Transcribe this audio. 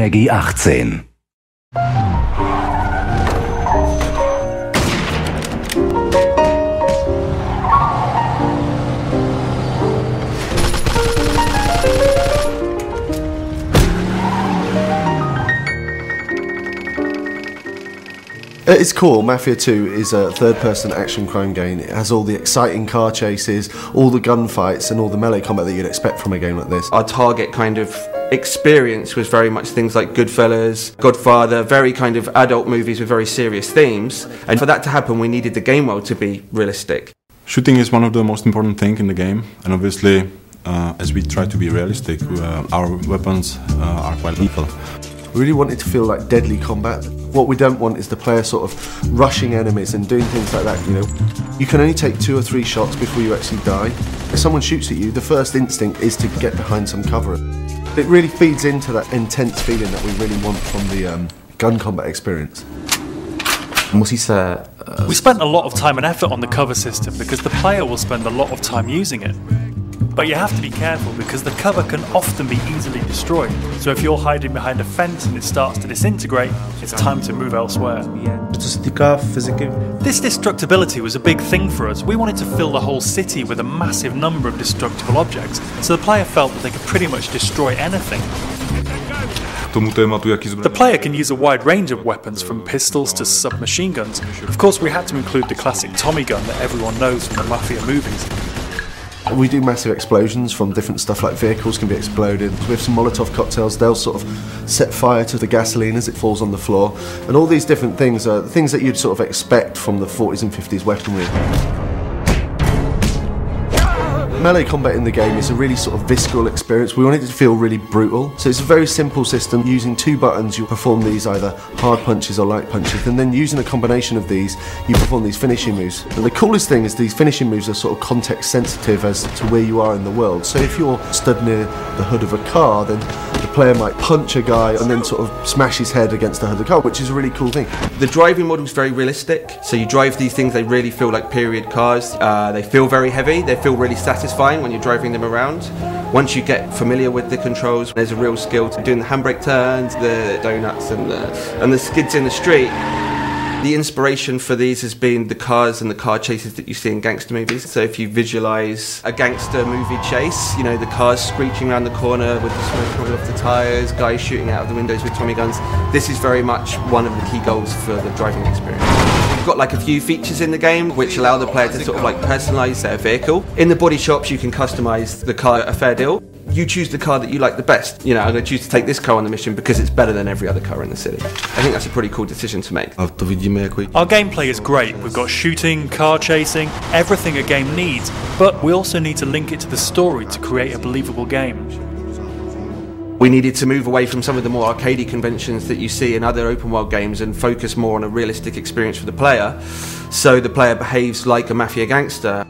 PEGI 18. At its core, Mafia II is a third-person action crime game. It has all the exciting car chases, all the gunfights and all the melee combat that you'd expect from a game like this. Our target kind of experience was very much things like Goodfellas, Godfather, very kind of adult movies with very serious themes. And for that to happen, we needed the game world to be realistic. Shooting is one of the most important things in the game, and obviously, as we try to be realistic, our weapons are quite lethal. We really want it to feel like deadly combat. What we don't want is the player sort of rushing enemies and doing things like that, you know. You can only take 2 or 3 shots before you actually die. If someone shoots at you, the first instinct is to get behind some cover. It really feeds into that intense feeling that we really want from the gun combat experience. We spent a lot of time and effort on the cover system because the player will spend a lot of time using it. But you have to be careful because the cover can often be easily destroyed. So if you're hiding behind a fence and it starts to disintegrate, it's time to move elsewhere. This destructibility was a big thing for us. We wanted to fill the whole city with a massive number of destructible objects, so the player felt that they could pretty much destroy anything. The player can use a wide range of weapons, from pistols to submachine guns. Of course, we had to include the classic Tommy gun that everyone knows from the Mafia movies. We do massive explosions from different stuff, like vehicles can be exploded. With some Molotov cocktails, they'll sort of set fire to the gasoline as it falls on the floor. And all these different things are things that you'd sort of expect from the 40s and 50s weaponry. Melee combat in the game is a really sort of visceral experience. We want it to feel really brutal. So it's a very simple system. Using 2 buttons, you perform these either hard punches or light punches, and then using a combination of these, you perform these finishing moves. And the coolest thing is these finishing moves are sort of context sensitive as to where you are in the world. So if you're stood near the hood of a car, then the player might punch a guy and then sort of smash his head against the hood of the car, which is a really cool thing. The driving model is very realistic. So you drive these things, they really feel like period cars. They feel very heavy, they feel really satisfying when you're driving them around. Once you get familiar with the controls, there's a real skill to doing the handbrake turns, the donuts and the skids in the street. The inspiration for these has been the cars and the car chases that you see in gangster movies. So if you visualise a gangster movie chase, you know, the cars screeching around the corner with the smoke coming off the tyres, guys shooting out of the windows with Tommy guns, this is very much one of the key goals for the driving experience. We've got like a few features in the game which allow the player to sort of like personalise their vehicle. In the body shops you can customise the car a fair deal. You choose the car that you like the best. You know, I'm going to choose to take this car on the mission because it's better than every other car in the city. I think that's a pretty cool decision to make. Our gameplay is great. We've got shooting, car chasing, everything a game needs, but we also need to link it to the story to create a believable game. We needed to move away from some of the more arcadey conventions that you see in other open world games and focus more on a realistic experience for the player, so the player behaves like a mafia gangster.